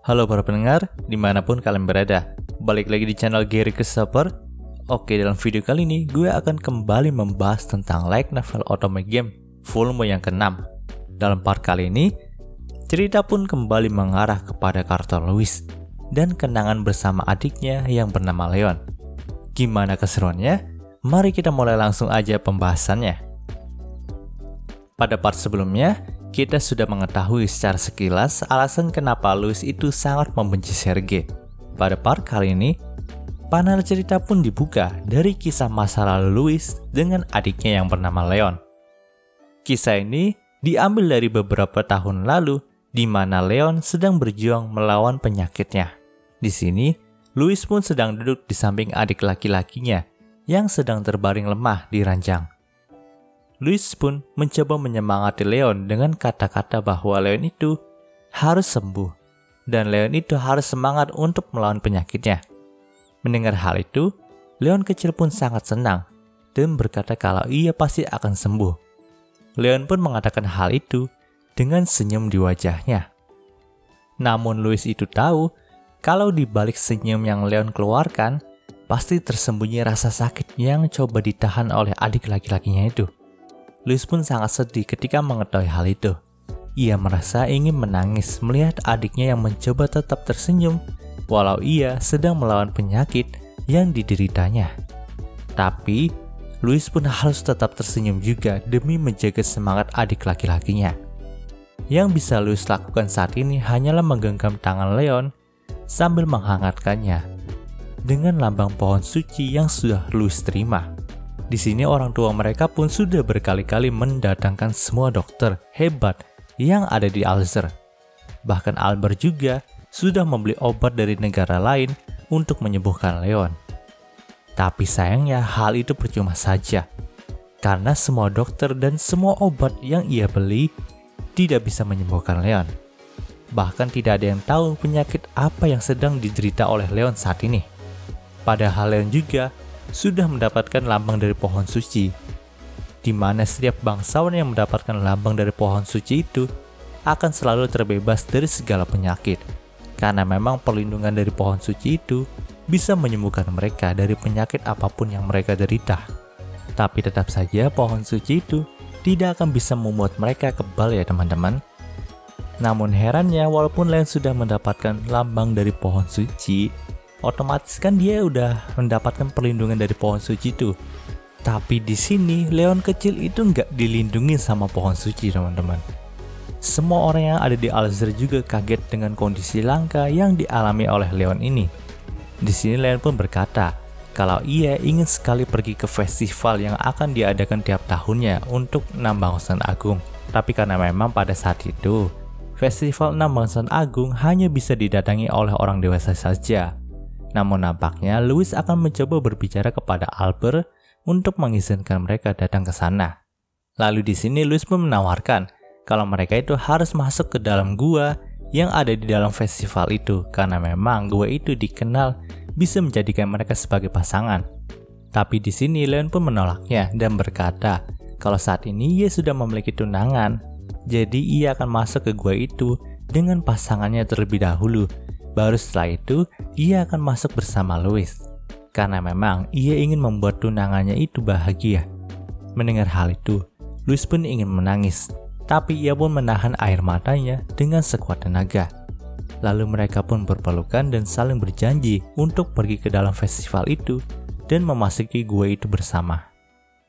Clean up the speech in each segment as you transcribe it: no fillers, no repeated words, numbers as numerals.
Halo para pendengar, dimanapun kalian berada. Balik lagi di channel Gary Christopher. Oke, dalam video kali ini gue akan kembali membahas tentang light novel otome game volume yang ke-6. Dalam part kali ini, cerita pun kembali mengarah kepada karakter Louis dan kenangan bersama adiknya yang bernama Leon. Gimana keseruannya? Mari kita mulai langsung aja pembahasannya. Pada part sebelumnya, kita sudah mengetahui secara sekilas alasan kenapa Louis itu sangat membenci Sergei. Pada part kali ini, panel cerita pun dibuka dari kisah masa lalu Louis dengan adiknya yang bernama Leon. Kisah ini diambil dari beberapa tahun lalu, di mana Leon sedang berjuang melawan penyakitnya. Di sini, Louis pun sedang duduk di samping adik laki-lakinya yang sedang terbaring lemah di ranjang. Louis pun mencoba menyemangati Leon dengan kata-kata bahwa Leon itu harus sembuh dan Leon itu harus semangat untuk melawan penyakitnya. Mendengar hal itu, Leon kecil pun sangat senang dan berkata kalau ia pasti akan sembuh. Leon pun mengatakan hal itu dengan senyum di wajahnya. Namun Louis itu tahu kalau di balik senyum yang Leon keluarkan, pasti tersembunyi rasa sakit yang coba ditahan oleh adik laki-lakinya itu. Louis pun sangat sedih ketika mengetahui hal itu. Ia merasa ingin menangis melihat adiknya yang mencoba tetap tersenyum walau ia sedang melawan penyakit yang dideritanya. Tapi, Louis pun harus tetap tersenyum juga demi menjaga semangat adik laki-lakinya. Yang bisa Louis lakukan saat ini hanyalah menggenggam tangan Leon sambil menghangatkannya dengan lambang pohon suci yang sudah Louis terima. Di sini orang tua mereka pun sudah berkali-kali mendatangkan semua dokter hebat yang ada di Alzur. Bahkan Albert juga sudah membeli obat dari negara lain untuk menyembuhkan Leon. Tapi sayangnya hal itu percuma saja, karena semua dokter dan semua obat yang ia beli tidak bisa menyembuhkan Leon. Bahkan tidak ada yang tahu penyakit apa yang sedang diderita oleh Leon saat ini. Padahal Leon juga sudah mendapatkan lambang dari pohon suci, di mana setiap bangsawan yang mendapatkan lambang dari pohon suci itu akan selalu terbebas dari segala penyakit, karena memang perlindungan dari pohon suci itu bisa menyembuhkan mereka dari penyakit apapun yang mereka derita. Tapi tetap saja pohon suci itu tidak akan bisa membuat mereka kebal ya teman-teman. Namun herannya walaupun Leon sudah mendapatkan lambang dari pohon suci, otomatis kan dia udah mendapatkan perlindungan dari pohon suci itu. Tapi di sini Leon kecil itu nggak dilindungi sama pohon suci teman-teman. Semua orang yang ada di Alzur juga kaget dengan kondisi langka yang dialami oleh Leon ini. Di sini Leon pun berkata kalau ia ingin sekali pergi ke festival yang akan diadakan tiap tahunnya untuk 6 Bangsawan Agung. Tapi karena memang pada saat itu festival 6 Bangsawan Agung hanya bisa didatangi oleh orang dewasa saja. Namun nampaknya Louis akan mencoba berbicara kepada Albert untuk mengizinkan mereka datang ke sana. Lalu di sini Louis pun menawarkan kalau mereka itu harus masuk ke dalam gua yang ada di dalam festival itu, karena memang gua itu dikenal bisa menjadikan mereka sebagai pasangan. Tapi di sini Leon pun menolaknya dan berkata kalau saat ini ia sudah memiliki tunangan, jadi ia akan masuk ke gua itu dengan pasangannya terlebih dahulu. Baru setelah itu, ia akan masuk bersama Louis. Karena memang ia ingin membuat tunangannya itu bahagia. Mendengar hal itu, Louis pun ingin menangis. Tapi ia pun menahan air matanya dengan sekuat tenaga. Lalu mereka pun berpelukan dan saling berjanji untuk pergi ke dalam festival itu dan memasuki gua itu bersama.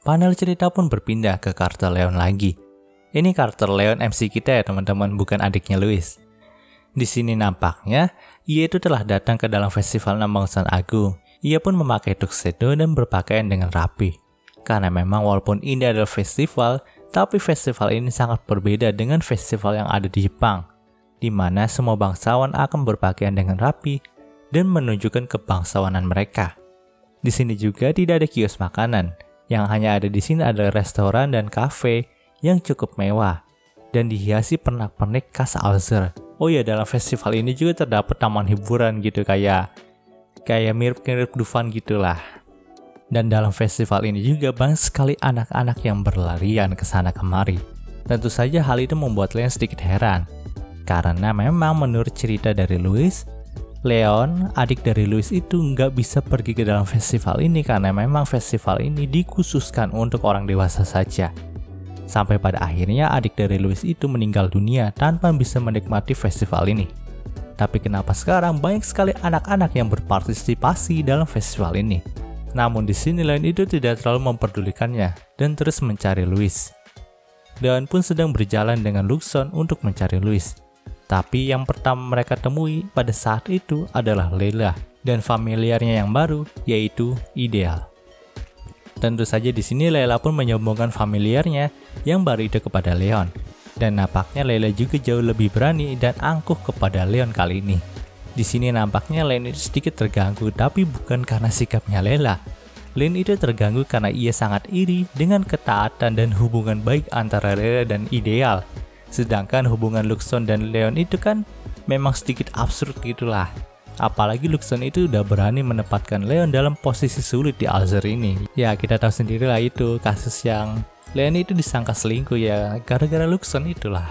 Panel cerita pun berpindah ke karakter Leon lagi. Ini karakter Leon MC kita ya teman-teman, bukan adiknya Louis. Di sini nampaknya, ia itu telah datang ke dalam festival 6 Bangsawan Agung. Ia pun memakai tuxedo dan berpakaian dengan rapi. Karena memang walaupun ini adalah festival, tapi festival ini sangat berbeda dengan festival yang ada di Jepang, di mana semua bangsawan akan berpakaian dengan rapi dan menunjukkan kebangsawanan mereka. Di sini juga tidak ada kios makanan, yang hanya ada di sini adalah restoran dan kafe yang cukup mewah dan dihiasi pernak-pernik khas Alzur. Oh ya, dalam festival ini juga terdapat taman hiburan gitu, kayak mirip-mirip Dufan gitulah. Dan dalam festival ini juga banyak sekali anak-anak yang berlarian ke sana kemari. Tentu saja hal itu membuat Leon sedikit heran. Karena memang menurut cerita dari Louis, Leon, adik dari Louis itu nggak bisa pergi ke dalam festival ini karena memang festival ini dikhususkan untuk orang dewasa saja. Sampai pada akhirnya adik dari Louis itu meninggal dunia tanpa bisa menikmati festival ini. Tapi kenapa sekarang banyak sekali anak-anak yang berpartisipasi dalam festival ini? Namun di sini Leon itu tidak terlalu memperdulikannya dan terus mencari Louis. Leon pun sedang berjalan dengan Luxon untuk mencari Louis. Tapi yang pertama mereka temui pada saat itu adalah Layla dan familiarnya yang baru, yaitu Ideal. Tentu saja di sini Layla pun menyombongkan familiarnya yang baru itu kepada Leon. Dan nampaknya Layla juga jauh lebih berani dan angkuh kepada Leon kali ini. Di sini nampaknya Leon itu sedikit terganggu, tapi bukan karena sikapnya Layla. Leon itu terganggu karena ia sangat iri dengan ketaatan dan hubungan baik antara Layla dan Ideal. Sedangkan hubungan Luxon dan Leon itu kan memang sedikit absurd gitulah. Apalagi Luxon itu udah berani menempatkan Leon dalam posisi sulit di Alzer ini. Ya kita tahu sendiri lah itu kasus yang Leon itu disangka selingkuh ya gara-gara Luxon itulah.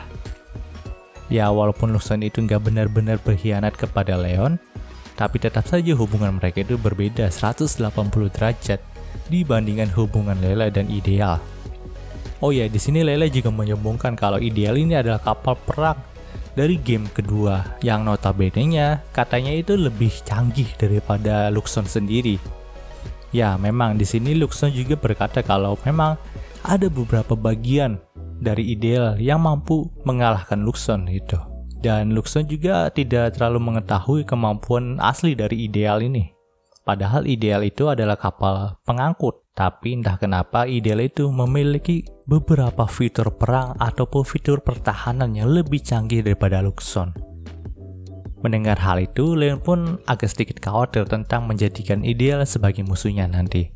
Ya walaupun Luxon itu nggak benar-benar berkhianat kepada Leon, tapi tetap saja hubungan mereka itu berbeda 180 derajat dibandingkan hubungan Layla dan Ideal. Oh ya, di sini Layla juga menyombongkan kalau Ideal ini adalah kapal perang dari game kedua yang notabene-nya katanya itu lebih canggih daripada Luxon sendiri. Ya, memang di sini Luxon juga berkata kalau memang ada beberapa bagian dari Ideal yang mampu mengalahkan Luxon itu. Dan Luxon juga tidak terlalu mengetahui kemampuan asli dari Ideal ini. Padahal Ideal itu adalah kapal pengangkut. Tapi entah kenapa Ideal itu memiliki beberapa fitur perang ataupun fitur pertahanan yang lebih canggih daripada Luxon. Mendengar hal itu, Leon pun agak sedikit khawatir tentang menjadikan Ideal sebagai musuhnya nanti.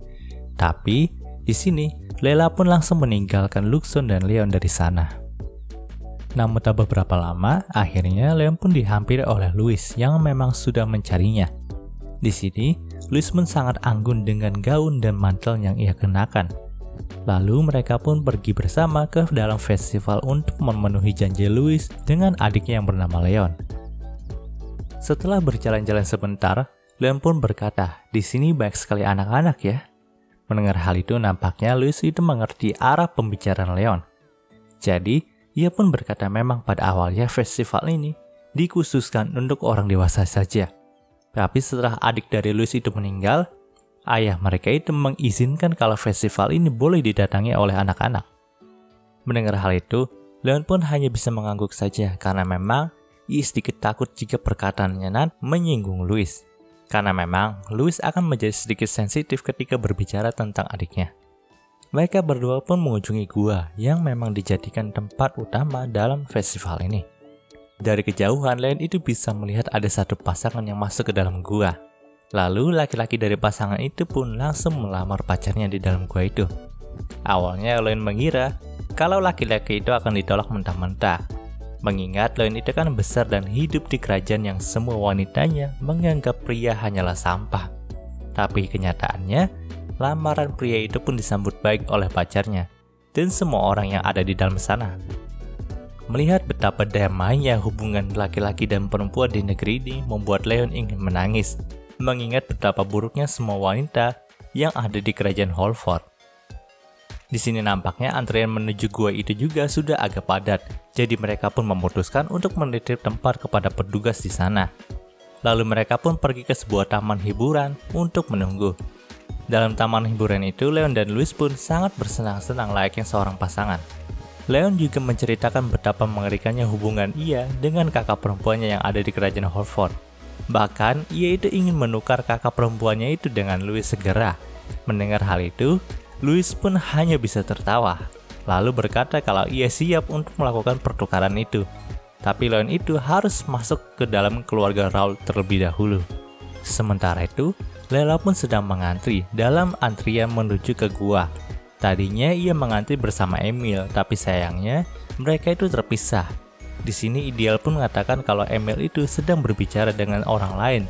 Tapi di sini Layla pun langsung meninggalkan Luxon dan Leon dari sana. Namun tak beberapa lama, akhirnya Leon pun dihampiri oleh Louis yang memang sudah mencarinya. Di sini, Louis pun sangat anggun dengan gaun dan mantel yang ia kenakan. Lalu mereka pun pergi bersama ke dalam festival untuk memenuhi janji Louis dengan adiknya yang bernama Leon. Setelah berjalan-jalan sebentar, Leon pun berkata, "Di sini banyak sekali anak-anak ya." Mendengar hal itu, nampaknya Louis itu mengerti arah pembicaraan Leon. Jadi, ia pun berkata memang pada awalnya festival ini dikhususkan untuk orang dewasa saja. Tapi setelah adik dari Louis itu meninggal, ayah mereka itu mengizinkan kalau festival ini boleh didatangi oleh anak-anak. Mendengar hal itu, Leon pun hanya bisa mengangguk saja karena memang ia sedikit takut jika perkataannya nanti menyinggung Louis. Karena memang Louis akan menjadi sedikit sensitif ketika berbicara tentang adiknya. Mereka berdua pun mengunjungi gua yang memang dijadikan tempat utama dalam festival ini. Dari kejauhan, Leon itu bisa melihat ada satu pasangan yang masuk ke dalam gua. Lalu laki-laki dari pasangan itu pun langsung melamar pacarnya di dalam gua itu. Awalnya Leon mengira kalau laki-laki itu akan ditolak mentah-mentah. Mengingat Leon itu kan besar dan hidup di kerajaan yang semua wanitanya menganggap pria hanyalah sampah. Tapi kenyataannya, lamaran pria itu pun disambut baik oleh pacarnya dan semua orang yang ada di dalam sana. Melihat betapa damainya hubungan laki-laki dan perempuan di negeri ini membuat Leon ingin menangis, mengingat betapa buruknya semua wanita yang ada di kerajaan Holford. Di sini nampaknya antrian menuju gua itu juga sudah agak padat, jadi mereka pun memutuskan untuk menitip tempat kepada petugas di sana. Lalu mereka pun pergi ke sebuah taman hiburan untuk menunggu. Dalam taman hiburan itu, Leon dan Louis pun sangat bersenang-senang layaknya seorang pasangan. Leon juga menceritakan betapa mengerikannya hubungan ia dengan kakak perempuannya yang ada di kerajaan Holford. Bahkan, ia itu ingin menukar kakak perempuannya itu dengan Louis segera. Mendengar hal itu, Louis pun hanya bisa tertawa, lalu berkata kalau ia siap untuk melakukan pertukaran itu. Tapi Leon itu harus masuk ke dalam keluarga Raoul terlebih dahulu. Sementara itu, Layla pun sedang mengantri dalam antrian menuju ke gua. Tadinya ia mengantri bersama Emil, tapi sayangnya mereka itu terpisah. Di sini Ideal pun mengatakan kalau Emil itu sedang berbicara dengan orang lain,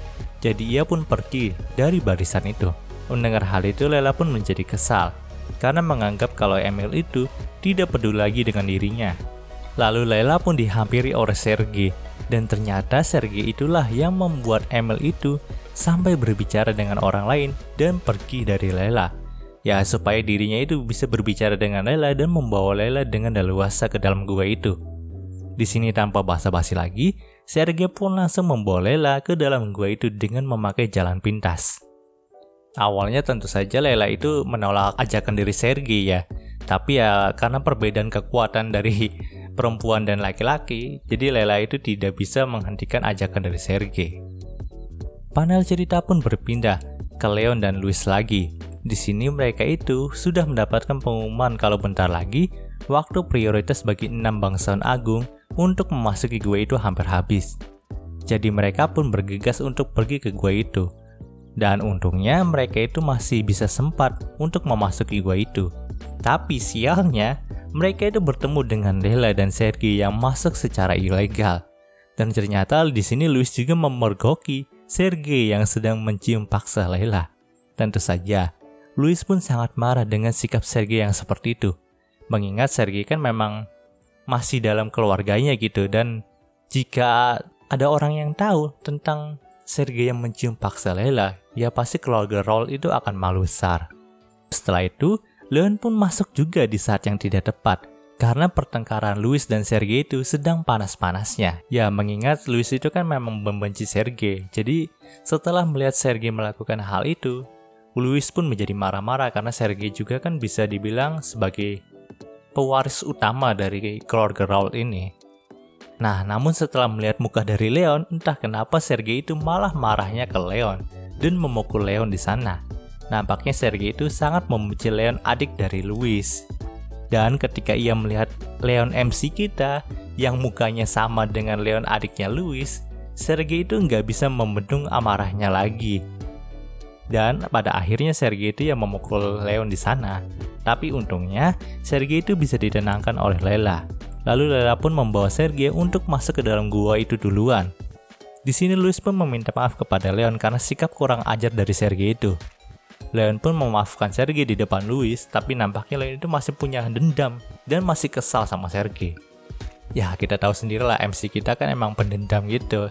jadi ia pun pergi dari barisan itu. Mendengar hal itu, Layla pun menjadi kesal karena menganggap kalau Emil itu tidak peduli lagi dengan dirinya. Lalu Layla pun dihampiri oleh Sergei, dan ternyata Sergei itulah yang membuat Emil itu sampai berbicara dengan orang lain dan pergi dari Layla. Ya, supaya dirinya itu bisa berbicara dengan Layla dan membawa Layla dengan leluasa ke dalam gua itu. Di sini tanpa basa-basi lagi, Sergei pun langsung membawa Layla ke dalam gua itu dengan memakai jalan pintas. Awalnya tentu saja Layla itu menolak ajakan dari Sergei ya. Tapi ya karena perbedaan kekuatan dari perempuan dan laki-laki, jadi Layla itu tidak bisa menghentikan ajakan dari Sergei. Panel cerita pun berpindah ke Leon dan Louis lagi. Di sini mereka itu sudah mendapatkan pengumuman kalau bentar lagi waktu prioritas bagi 6 bangsawan agung untuk memasuki gua itu hampir habis. Jadi mereka pun bergegas untuk pergi ke gua itu. Dan untungnya mereka itu masih bisa sempat untuk memasuki gua itu. Tapi sialnya, mereka itu bertemu dengan Layla dan Sergei yang masuk secara ilegal. Dan ternyata di sini Louis juga memergoki Sergei yang sedang mencium paksa Layla. Tentu saja, Louis pun sangat marah dengan sikap Sergei yang seperti itu. Mengingat Sergei kan memang masih dalam keluarganya gitu, dan jika ada orang yang tahu tentang Sergei yang mencium paksa Layla, ya pasti keluarga Raoul itu akan malu besar. Setelah itu, Leon pun masuk juga di saat yang tidak tepat, karena pertengkaran Louis dan Sergei itu sedang panas-panasnya. Ya, mengingat Louis itu kan memang membenci Sergei, jadi setelah melihat Sergei melakukan hal itu, Louis pun menjadi marah-marah karena Sergei juga kan bisa dibilang sebagai pewaris utama dari keluarga Raoul ini. Nah, namun setelah melihat muka dari Leon, entah kenapa Sergei itu malah marahnya ke Leon dan memukul Leon di sana. Nampaknya Sergei itu sangat membenci Leon, adik dari Louis. Dan ketika ia melihat Leon MC kita yang mukanya sama dengan Leon adiknya Louis, Sergei itu nggak bisa membendung amarahnya lagi. Dan pada akhirnya Sergei itu yang memukul Leon di sana. Tapi untungnya Sergei itu bisa ditenangkan oleh Layla. Lalu Layla pun membawa Sergei untuk masuk ke dalam gua itu duluan. Di sini Louis pun meminta maaf kepada Leon karena sikap kurang ajar dari Sergei itu. Leon pun memaafkan Sergei di depan Louis, tapi nampaknya Leon itu masih punya dendam dan masih kesal sama Sergei. Ya, kita tahu sendirilah MC kita kan emang pendendam gitu.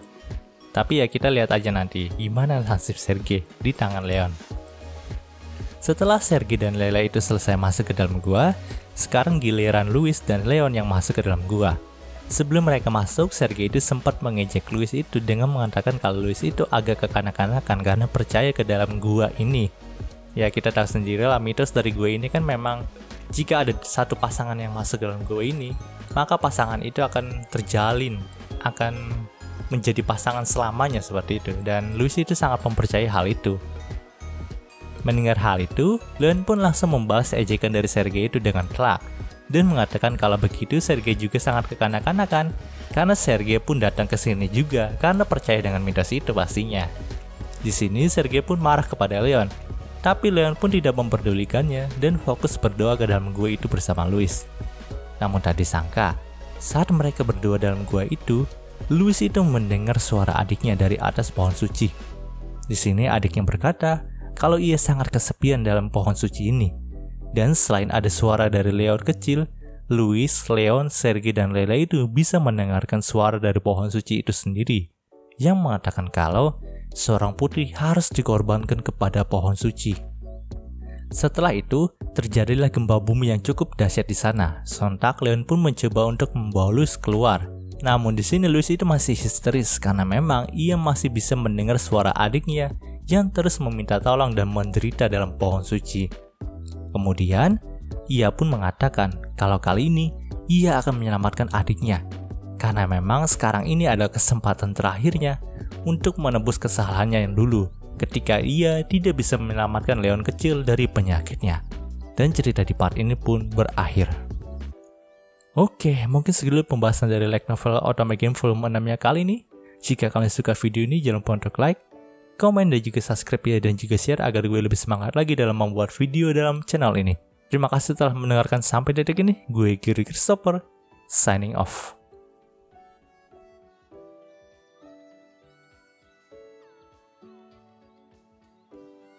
Tapi ya kita lihat aja nanti gimana nasib Sergei di tangan Leon. Setelah Sergei dan Layla itu selesai masuk ke dalam gua, sekarang giliran Louis dan Leon yang masuk ke dalam gua. Sebelum mereka masuk, Sergei itu sempat mengejek Louis itu dengan mengatakan kalau Louis itu agak kekanak-kanakan karena percaya ke dalam gua ini. Ya, kita tahu sendiri lah mitos dari gua ini kan memang jika ada satu pasangan yang masuk ke dalam gua ini, maka pasangan itu akan terjalin, akan menjadi pasangan selamanya seperti itu. Dan Louis itu sangat mempercayai hal itu. Mendengar hal itu, Leon pun langsung membalas ejekan dari Sergei itu dengan telak dan mengatakan kalau begitu Sergei juga sangat kekanak-kanakan karena Sergei pun datang ke sini juga karena percaya dengan mitos itu pastinya. Di sini Sergei pun marah kepada Leon, tapi Leon pun tidak memperdulikannya dan fokus berdoa ke dalam gua itu bersama Louis. Namun tak disangka, saat mereka berdua dalam gua itu, Louis itu mendengar suara adiknya dari atas pohon suci. Di sini adiknya berkata kalau ia sangat kesepian dalam pohon suci ini. Dan selain ada suara dari Leon kecil, Louis, Leon, Sergei, dan Layla itu bisa mendengarkan suara dari pohon suci itu sendiri, yang mengatakan kalau seorang putri harus dikorbankan kepada pohon suci. Setelah itu, terjadilah gempa bumi yang cukup dahsyat di sana. Sontak Leon pun mencoba untuk membawa Louis keluar. Namun di sini Louis itu masih histeris karena memang ia masih bisa mendengar suara adiknya yang terus meminta tolong dan menderita dalam pohon suci. Kemudian, ia pun mengatakan kalau kali ini ia akan menyelamatkan adiknya. Karena memang sekarang ini adalah kesempatan terakhirnya untuk menebus kesalahannya yang dulu ketika ia tidak bisa menyelamatkan Leon kecil dari penyakitnya. Dan cerita di part ini pun berakhir. Oke, mungkin segitu pembahasan dari light novel Otome Game volume 6-nya kali ini. Jika kalian suka video ini, jangan lupa untuk like, komen, dan juga subscribe ya, dan juga share agar gue lebih semangat lagi dalam membuat video dalam channel ini. Terima kasih telah mendengarkan sampai detik ini. Gue Gary Christopher, signing off.